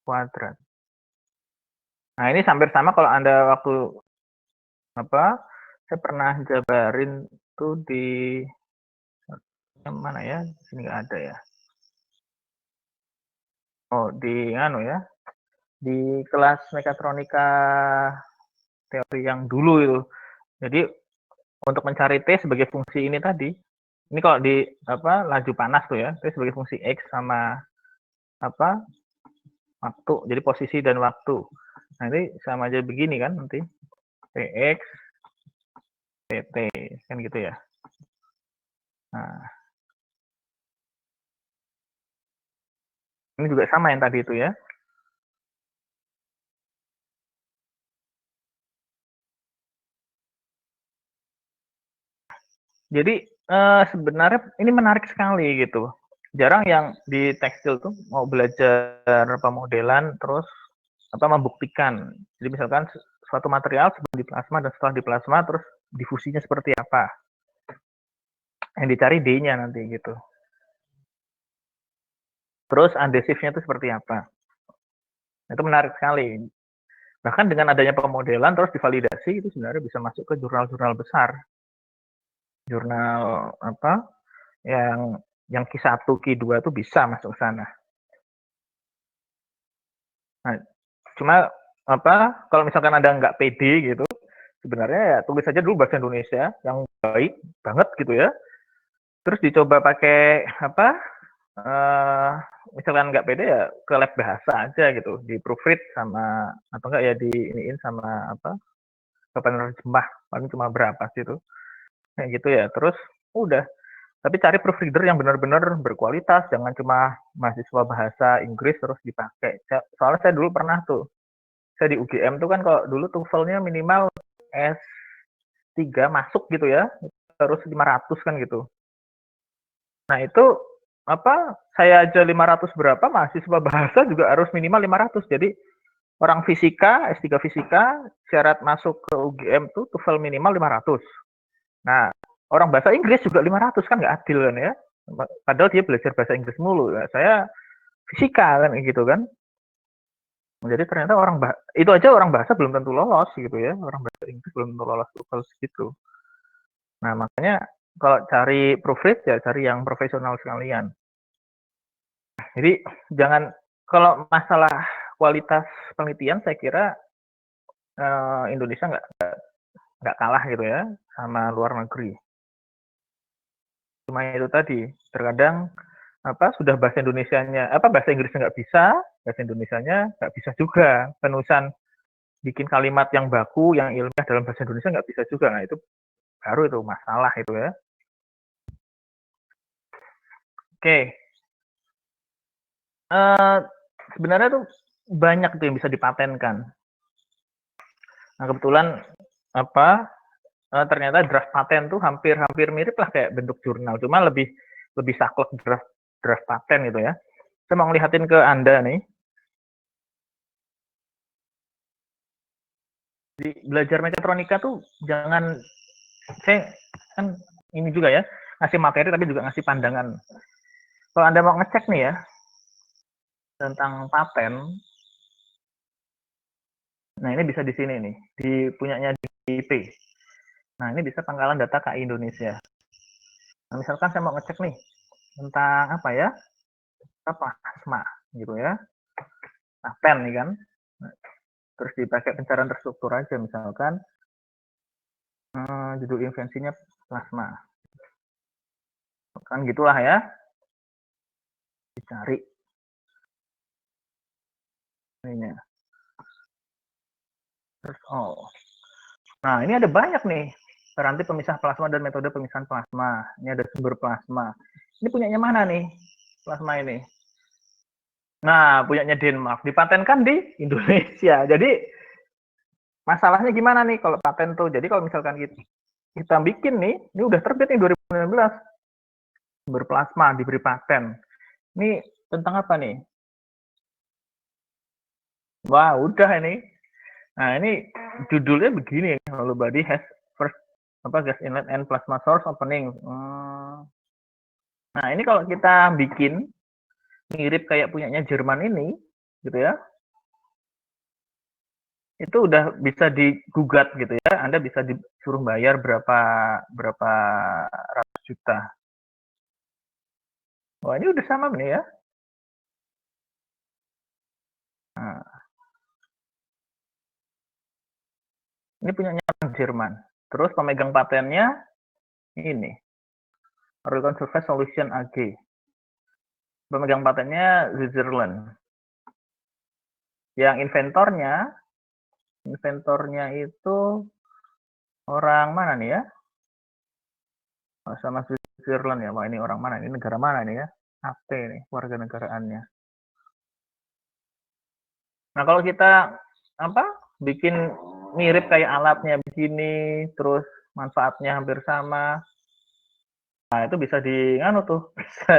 kuadrat. Nah, ini hampir sama kalau Anda waktu saya pernah jabarin tuh di mana ya? Sini nggak ada ya. Oh, di ya. Di kelas mekatronika teori yang dulu itu. Jadi untuk mencari T sebagai fungsi ini tadi, ini kalau di laju panas tuh ya, T sebagai fungsi X sama waktu, jadi posisi dan waktu. Nanti sama aja begini kan nanti, Px, Pt, kan gitu ya. Nah, ini juga sama yang tadi itu ya. Jadi sebenarnya ini menarik sekali gitu. Jarang yang di tekstil tuh mau belajar pemodelan terus membuktikan. Jadi misalkan suatu material sebelum di plasma dan setelah di plasma terus difusinya seperti apa. Yang dicari D-nya nanti gitu. Terus adhesifnya itu seperti apa. Itu menarik sekali. Bahkan dengan adanya pemodelan terus divalidasi itu sebenarnya bisa masuk ke jurnal-jurnal besar. Jurnal yang Q1, Q2 itu bisa masuk ke sana. Nah, cuma kalau misalkan Anda nggak pede gitu, sebenarnya ya tulis saja dulu bahasa Indonesia yang baik banget gitu ya. Terus dicoba pakai misalkan nggak pede ya ke lab bahasa aja gitu, di proofread sama atau enggak ya di iniin sama ke penerjemah, paling cuma berapa sih itu. Kayak gitu ya. Terus udah. Tapi cari proofreader yang benar-benar berkualitas, jangan cuma mahasiswa bahasa Inggris terus dipakai. Soalnya saya dulu pernah tuh, saya di UGM tuh kan kalau dulu TOEFL-nya minimal S3 masuk gitu ya, terus 500 kan gitu. Nah itu saya aja 500 berapa, mahasiswa bahasa juga harus minimal 500. Jadi orang fisika, S3 fisika, syarat masuk ke UGM tuh TOEFL minimal 500. Nah, orang bahasa Inggris juga 500, kan nggak adil kan ya. Padahal dia belajar bahasa Inggris mulu. Ya. Saya fisika kan gitu kan. Jadi ternyata itu aja orang bahasa belum tentu lolos gitu ya. Orang bahasa Inggris belum tentu lolos TOEFL segitu. Nah, makanya kalau cari proofread ya cari yang profesional sekalian. Jadi jangan, kalau masalah kualitas penelitian saya kira Indonesia nggak kalah gitu ya sama luar negeri. Cuma itu tadi, terkadang sudah bahasa Indonesianya bahasa Inggrisnya nggak bisa, bahasa Indonesianya nggak bisa juga. Penulisan bikin kalimat yang baku, yang ilmiah dalam bahasa Indonesia nggak bisa juga. Nah itu baru itu masalah itu ya. Oke, sebenarnya tuh banyak tuh yang bisa dipatenkan. Nah kebetulan ternyata draft paten tuh hampir mirip lah kayak bentuk jurnal, cuma lebih saklek draft paten gitu ya. Saya mau ngeliatin ke Anda nih. Di belajar mekatronika tuh jangan, saya kan ini juga ya, ngasih materi tapi juga ngasih pandangan. Kalau Anda mau ngecek nih ya tentang paten, nah ini bisa di sini nih, di punyanya DIP. Nah ini bisa pangkalan data KI Indonesia. Nah misalkan saya mau ngecek nih tentang plasma gitu ya, paten nih kan. Terus dipakai pencarian terstruktur aja misalkan judul invensinya plasma, kan gitulah ya, dicari ininya. Terus nah ini ada banyak nih peranti pemisah plasma dan metode pemisahan plasma. Ini ada sumber plasma. Ini punyanya mana nih plasma ini? Nah punyanya Denmark, dipatenkan di Indonesia. Jadi masalahnya gimana nih kalau paten tuh? Jadi kalau misalkan kita bikin nih, ini udah terbit nih 2019, sumber plasma diberi paten. Ini tentang apa nih? Wah udah ini. Nah ini judulnya begini, hollow body has first gas inlet and plasma source opening. Nah ini kalau kita bikin mirip kayak punyanya Jerman ini, gitu ya, itu udah bisa digugat gitu ya. Anda bisa disuruh bayar berapa ratus juta. Wah ini udah sama nih ya. Nah, ini punyanya Jerman. Terus pemegang patennya ini, Oregon Surface Solution AG. Pemegang patennya Switzerland. Yang inventornya itu orang mana nih ya? Sama Switzerland ya. Wah ini orang mana? Ini negara mana nih ya? AP nih, warga negaraannya. Nah kalau kita bikin mirip kayak alatnya begini, terus manfaatnya hampir sama, nah itu bisa bisa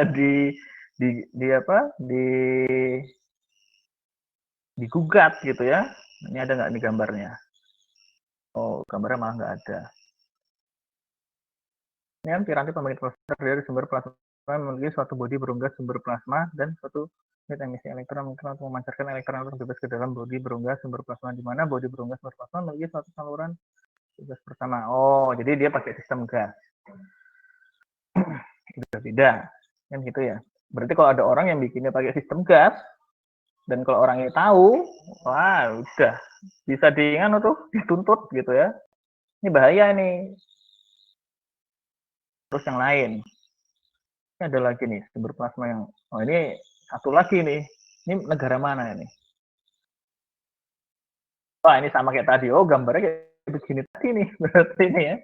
digugat gitu ya. Ini ada nggak nih gambarnya? Oh gambarnya malah nggak ada. Ini kan piranti pembangkit plasma dari sumber plasma memiliki suatu bodi berunggas sumber plasma dan suatu unit emisi elektron mungkin untuk memancarkan elektron bebas ke dalam bodi berunggas sumber plasma, di mana bodi berunggas sumber plasma memiliki suatu saluran gas pertama. Oh, jadi dia pakai sistem gas. Itu beda, kan gitu ya. Berarti kalau ada orang yang bikinnya pakai sistem gas, dan kalau orangnya tahu, wah udah bisa dituntut gitu ya. Ini bahaya nih. Terus yang lain, ini ada lagi nih sumber plasma yang, ini satu lagi nih. Ini negara mana ini? Wah ini sama kayak tadi. Oh gambarnya kayak begini tadi nih, berarti ini ya.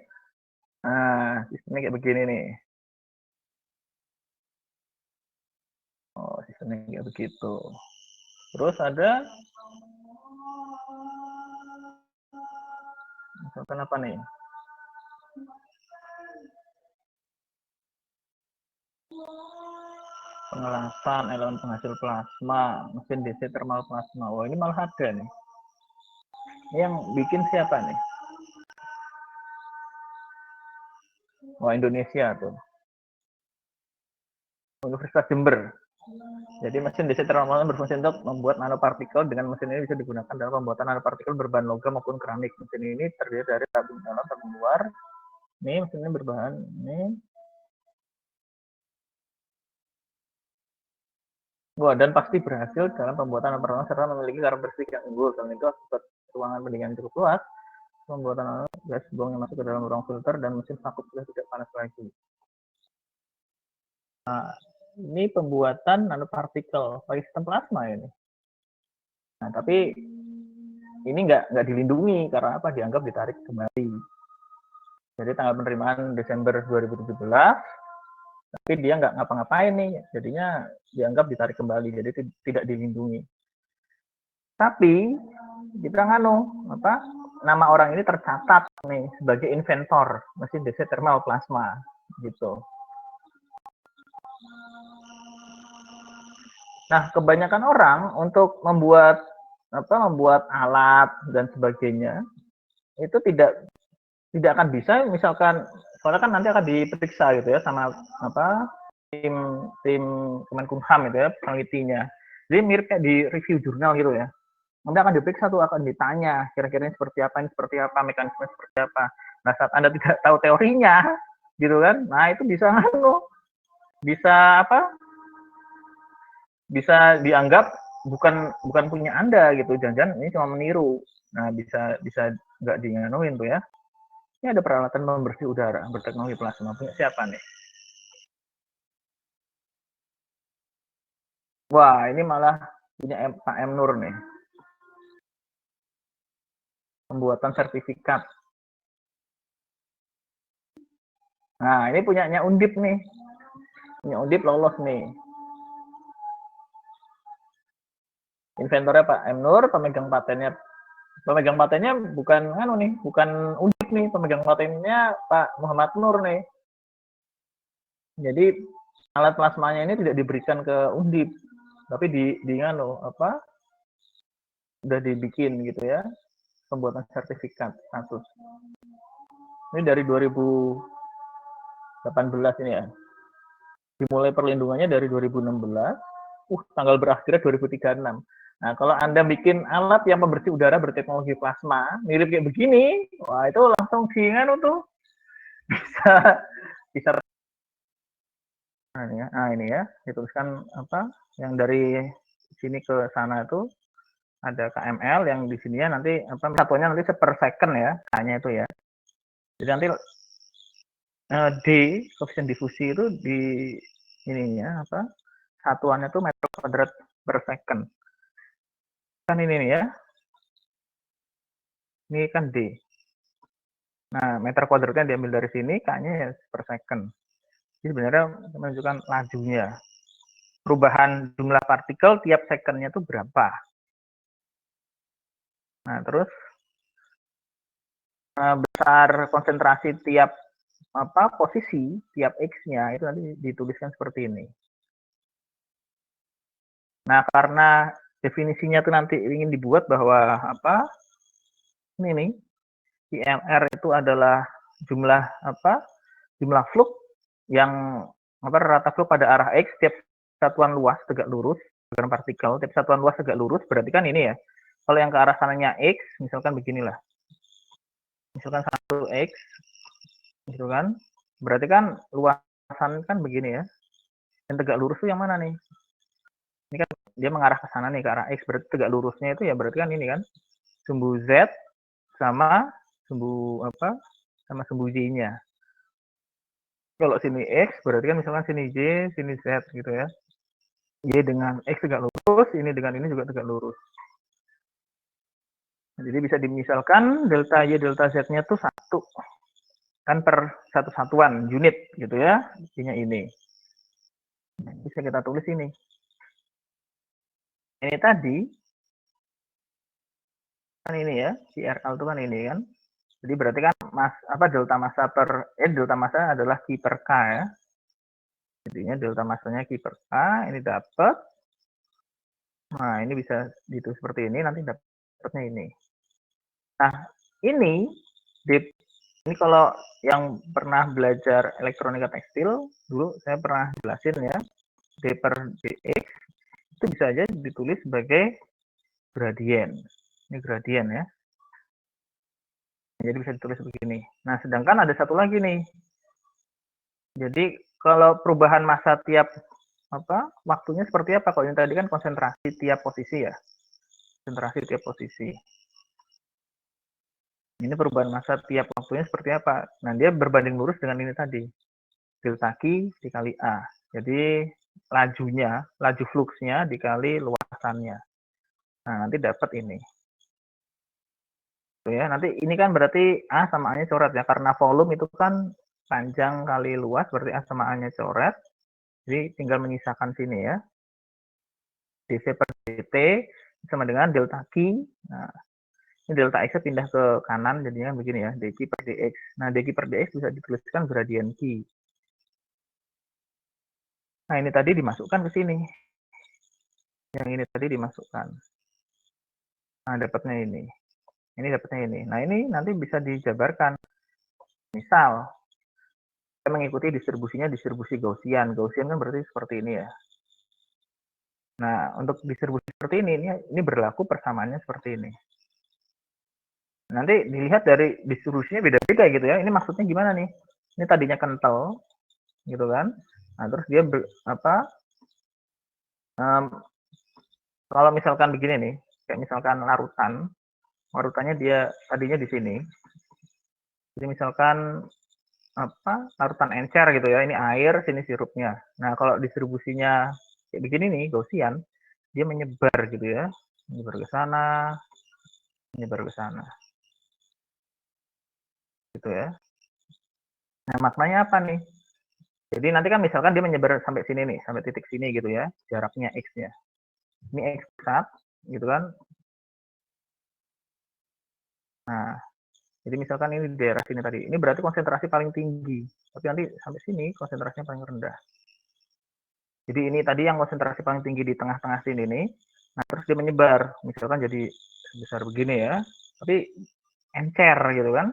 Nah, sistemnya kayak begini nih. Oh, sistemnya kayak begitu. Terus ada misalkan apa nih? Pengelasan elemen penghasil plasma, mesin DC thermal plasma. Oh, ini malah ada nih. Yang bikin siapa nih? Wah, Indonesia tuh. Universitas Jember. Jadi mesin DC termometer berfungsi untuk membuat nanopartikel. Dengan mesin ini bisa digunakan dalam pembuatan nanopartikel berbahan logam maupun keramik. Mesin ini terdiri dari tabung dalam, tabung luar. Ini mesin ini berbahan ini. Wah, dan pasti berhasil dalam pembuatan nanopartikel serta memiliki karakteristik yang unggul. Selain itu, akibat ruangan pendinginan cukup luas, pembuatan gas buang yang masuk ke dalam ruang filter dan mesin vakum sudah tidak panas lagi. Nah, ini pembuatan nanopartikel pakai sistem plasma ini. Nah, tapi ini nggak dilindungi karena apa? Dianggap ditarik kembali. Jadi tanggal penerimaan Desember 2017, tapi dia nggak ngapa-ngapain nih, jadinya dianggap ditarik kembali, jadi tidak dilindungi. Tapi kita nama orang ini tercatat nih sebagai inventor mesin DC thermal plasma gitu. Nah, kebanyakan orang untuk membuat alat dan sebagainya itu tidak akan bisa, misalkan soalnya kan nanti akan diperiksa gitu ya sama tim Kemenkumham itu ya penelitinya. Jadi mirip kayak di review jurnal gitu ya. Nanti akan diperiksa tuh, akan ditanya kira-kira ini seperti apa, mekanisme seperti apa. Nah, saat Anda tidak tahu teorinya gitu kan, nah itu bisa dianggap bukan punya Anda gitu, jangan-jangan ini cuma meniru. Nah, bisa nggak dianuin tuh ya. Ini ada peralatan pembersih udara berteknologi plasma, punya siapa nih? Wah, ini malah punya Pak M. Nur nih. Pembuatan sertifikat. Nah, ini punyanya Undip nih. Punya Undip lolos nih. Inventornya Pak M. Nur, pemegang patennya bukan Undip nih, pemegang patennya Pak Muhammad Nur nih. Jadi alat plasmanya ini tidak diberikan ke Undip, tapi udah dibikin gitu ya, pembuatan sertifikat status. Ini dari 2018 ini ya. Dimulai perlindungannya dari 2016, tanggal berakhirnya 2036. Nah, kalau Anda bikin alat yang pembersih udara berteknologi plasma, mirip kayak begini, wah itu langsung tuh bisa ini ya, dituliskan yang dari sini ke sana itu ada KML, yang di sini ya nanti satuannya nanti per second ya, hanya itu ya. Jadi nanti D, koefisien difusi itu di ininya satuannya itu meter kuadrat per second. Kan ini nih ya. Ini kan D. Nah, meter kuadratnya diambil dari sini, K-nya ya per second. Jadi sebenarnya menunjukkan lajunya. Perubahan jumlah partikel tiap secondnya itu berapa. Nah, terus besar konsentrasi tiap posisi, tiap X-nya itu nanti dituliskan seperti ini. Nah, karena definisinya itu nanti ingin dibuat bahwa ini nih, IMR itu adalah jumlah flux yang rata flux pada arah X, tiap satuan luas tegak lurus, bukan partikel, tiap satuan luas tegak lurus, berarti kan ini ya. Kalau yang ke arah sananya X, misalkan beginilah. Misalkan 1X, gitu kan. Berarti kan luasan kan begini ya. Yang tegak lurus itu yang mana nih? Ini kan dia mengarah ke sana nih, ke arah X, berarti tegak lurusnya itu ya berarti kan ini kan. Sumbu Z sama sumbu sumbu Y-nya. Kalau sini X berarti kan misalkan sini Y, sini Z gitu ya. Y dengan X tegak lurus, ini dengan ini juga tegak lurus. Jadi bisa dimisalkan delta Y, delta Z-nya tuh 1. Kan per satu satuan unit gitu ya, intinya ini. Bisa kita tulis ini. Ini tadi kan ini ya, CRL itu kan ini kan. Jadi berarti kan delta massa adalah Q per K ya. Jadinya delta massanya Q per K, ini dapat. Nah, ini bisa ditulis seperti ini, nanti dapatnya ini. Nah, ini ini kalau yang pernah belajar elektronika tekstil, dulu saya pernah jelasin ya, D per dx itu bisa aja ditulis sebagai gradien. Ini gradien ya. Jadi bisa ditulis begini. Nah, sedangkan ada satu lagi nih. Jadi kalau perubahan massa tiap waktunya seperti apa? Kalau yang tadi kan konsentrasi tiap posisi ya. Konsentrasi tiap posisi. Ini perubahan massa tiap waktunya seperti apa? Nah, dia berbanding lurus dengan ini tadi. Delta Q dikali A. Jadi lajunya, laju fluxnya dikali luasannya. Nah, nanti dapat ini. Tuh ya, nanti ini kan berarti A sama A-nya coret ya. Karena volume itu kan panjang kali luas, berarti A sama A-nya coret. Jadi tinggal menyisakan sini ya. dc per dt sama dengan delta Q. Nah, ini delta X pindah ke kanan, jadinya begini ya, dq per dx. Nah, dq per dx bisa dituliskan gradien Q. Nah, ini tadi dimasukkan ke sini. Yang ini tadi dimasukkan. Nah, dapatnya ini. Ini dapatnya ini. Nah, ini nanti bisa dijabarkan. Misal, kita mengikuti distribusinya distribusi Gaussian. Gaussian kan berarti seperti ini ya. Nah, untuk distribusi seperti ini berlaku persamaannya seperti ini. Nanti dilihat dari distribusinya beda-beda gitu ya. Ini maksudnya gimana nih? Ini tadinya kental, gitu kan? Nah, terus dia kalau misalkan begini nih, kayak misalkan larutannya dia tadinya di sini. Jadi misalkan larutan encer gitu ya, ini air, sini sirupnya. Nah, kalau distribusinya kayak begini nih, Gaussian, dia menyebar gitu ya, menyebar ke sana, menyebar ke sana. Gitu ya. Nah, maknanya apa nih? Jadi nanti kan misalkan dia menyebar sampai sini nih, sampai titik sini gitu ya, jaraknya X-nya. Ini X pusat, gitu kan. Nah, jadi misalkan ini di daerah sini tadi, ini berarti konsentrasi paling tinggi. Tapi nanti sampai sini konsentrasinya paling rendah. Jadi ini tadi yang konsentrasi paling tinggi di tengah-tengah sini nih. Nah, terus dia menyebar, misalkan jadi sebesar begini ya. Tapi encer gitu kan.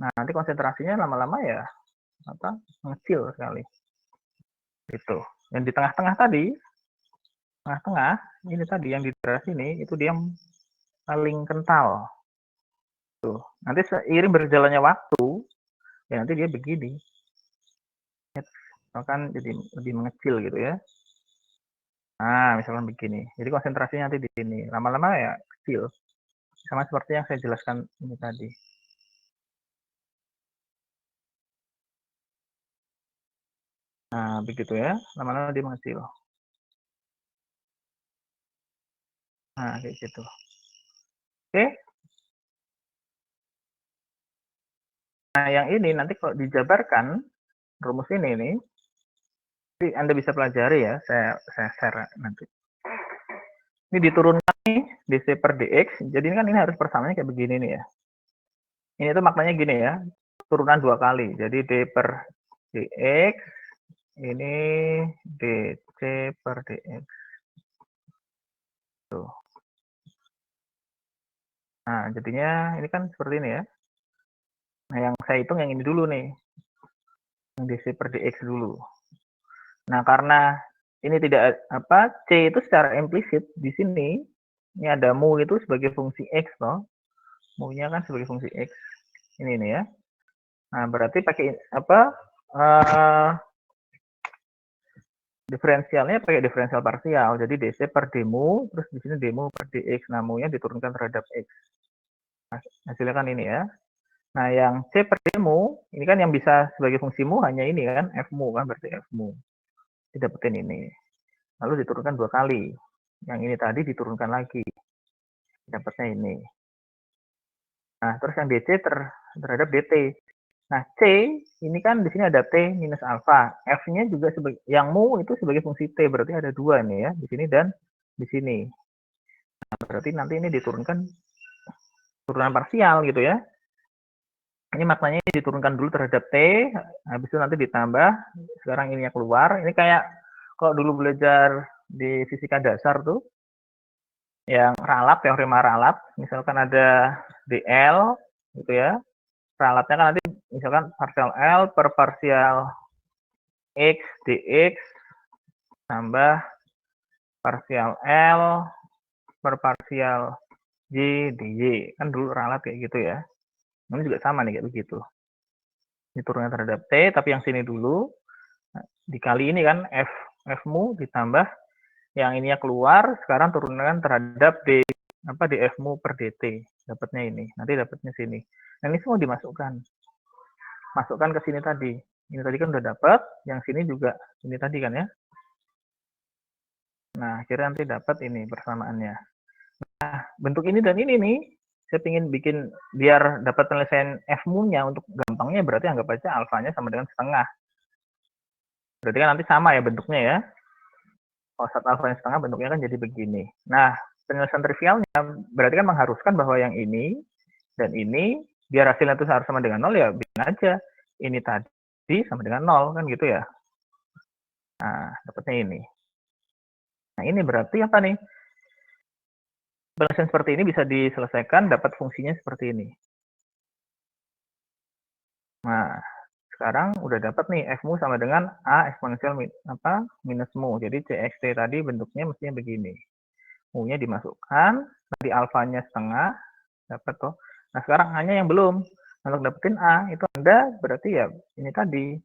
Nah, nanti konsentrasinya lama-lama ya mengecil sekali. Gitu. Yang di tengah-tengah tadi, tengah-tengah ini tadi yang di daerah sini itu dia paling kental. Tuh. Nanti seiring berjalannya waktu, ya nanti dia begini. Kan jadi lebih mengecil gitu ya. Nah, misalkan begini. Jadi konsentrasinya nanti di sini. Lama-lama ya kecil. Sama seperti yang saya jelaskan ini tadi. Nah, begitu ya. Lama-lama dia mengecil. Nah, kayak gitu. Oke. Nah, yang ini nanti kalau dijabarkan, rumus ini nih, Anda bisa pelajari ya. Saya share nanti. Ini diturunkan nih, dc per dx. Jadi ini kan ini harus persamaannya kayak begini nih ya. Ini tuh maknanya gini ya. Turunan 2 kali. Jadi d per dx, ini dc per dx. Tuh. Nah, jadinya ini kan seperti ini ya. Nah, yang saya hitung yang ini dulu nih. Yang dc per dx dulu. Nah, karena ini tidak C itu secara implisit di sini ini ada mu itu sebagai fungsi x toh. Mu-nya kan sebagai fungsi x. Ini ya. Nah, berarti pakai diferensialnya pakai diferensial parsial. Jadi dc per dmu, terus di sini dmu per dx. Nah, mu-nya diturunkan terhadap x. Nah, hasilnya kan ini ya. Nah, yang c per dmu, ini kan yang bisa sebagai fungsi mu hanya ini kan, f mu kan, berarti f mu. Didapetin ini. Lalu diturunkan 2 kali. Yang ini tadi diturunkan lagi. Dapatnya ini. Nah, terus yang dc terhadap dt. Nah, C ini kan di sini ada T minus alfa. F-nya juga sebagai yang mu itu sebagai fungsi T, berarti ada 2 nih ya, di sini dan di sini. Nah, berarti nanti ini diturunkan turunan parsial gitu ya. Ini maknanya diturunkan dulu terhadap T, habis itu nanti ditambah, sekarang ininya keluar. Ini kayak kalau dulu belajar di fisika dasar tuh, yang ralat, teorema ralat, misalkan ada dl gitu ya. Ralatnya kan nanti misalkan parsial L per parsial X dx tambah parsial L per parsial Y dy. Kan dulu ralat kayak gitu ya. Ini juga sama nih kayak begitu. Ini turunnya terhadap T, tapi yang sini dulu. Nah, dikali ini kan F mu ditambah yang ininya keluar, sekarang turunkan terhadap df mu per dt. Dapatnya ini. Nanti dapatnya sini. Nah, ini semua dimasukkan. Masukkan ke sini tadi. Ini tadi kan udah dapat, yang sini juga ini tadi kan ya. Nah, akhirnya nanti dapat ini persamaannya. Nah, bentuk ini dan ini nih, saya ingin bikin biar dapat penyelesaian F mu-nya untuk gampangnya berarti anggap aja alfanya sama dengan setengah. Berarti kan nanti sama ya bentuknya ya. Kalau saat alfanya setengah bentuknya kan jadi begini. Nah, penyelesaian trivialnya berarti kan mengharuskan bahwa yang ini dan ini biar hasilnya itu harus sama dengan 0 ya bikin aja. Ini tadi sama dengan 0 kan gitu ya. Nah, dapatnya ini. Nah, ini berarti apa nih? Penyelesaian seperti ini bisa diselesaikan dapat fungsinya seperti ini. Nah, sekarang udah dapat nih f mu sama dengan a eksponensial minus mu. Jadi cxt tadi bentuknya mestinya begini. Mu-nya dimasukkan, nanti alfanya setengah, dapat toh. Nah, sekarang hanya yang belum. Untuk dapetin a, itu Anda berarti ya ini tadi.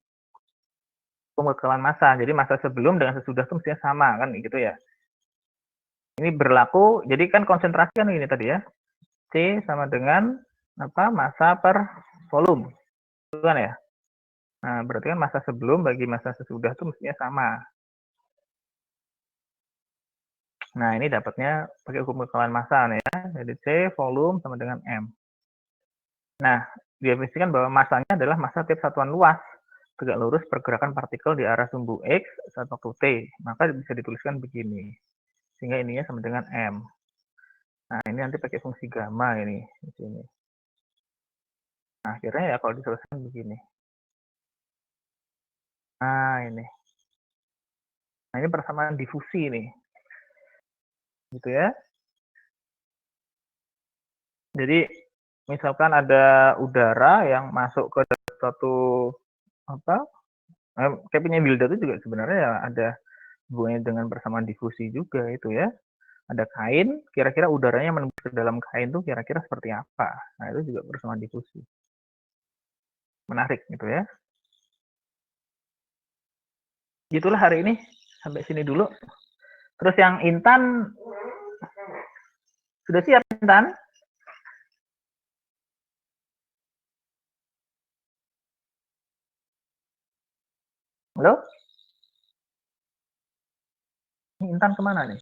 Pembekalan massa. Jadi massa sebelum dengan sesudah itu mestinya sama kan gitu ya. Ini berlaku, jadi kan konsentrasi kan ini tadi ya. C sama dengan massa per volume. Itu kan ya. Nah, berarti kan massa sebelum bagi massa sesudah itu mestinya sama. Nah, ini dapatnya pakai hukum kekalahan massa nih ya. Jadi C volume sama dengan M. Nah, didefinisikan bahwa massanya adalah massa tiap satuan luas tegak lurus pergerakan partikel di arah sumbu X saat waktu T. Maka bisa dituliskan begini. Sehingga ininya sama dengan M. Nah, ini nanti pakai fungsi gamma ini di sini. Nah, akhirnya ya kalau diselesaikan begini. Nah, ini. Nah, ini persamaan difusi nih. Gitu ya. Jadi, misalkan ada udara yang masuk ke suatu kayak punya Wilda itu juga sebenarnya ya ada hubungannya dengan persamaan difusi juga itu ya. Ada kain, kira-kira udaranya menembus ke dalam kain itu kira-kira seperti apa. Nah, itu juga persamaan difusi. Menarik gitu ya. Itulah hari ini. Sampai sini dulu. Terus yang Intan, sudah siap Intan? Halo? Intan kemana nih?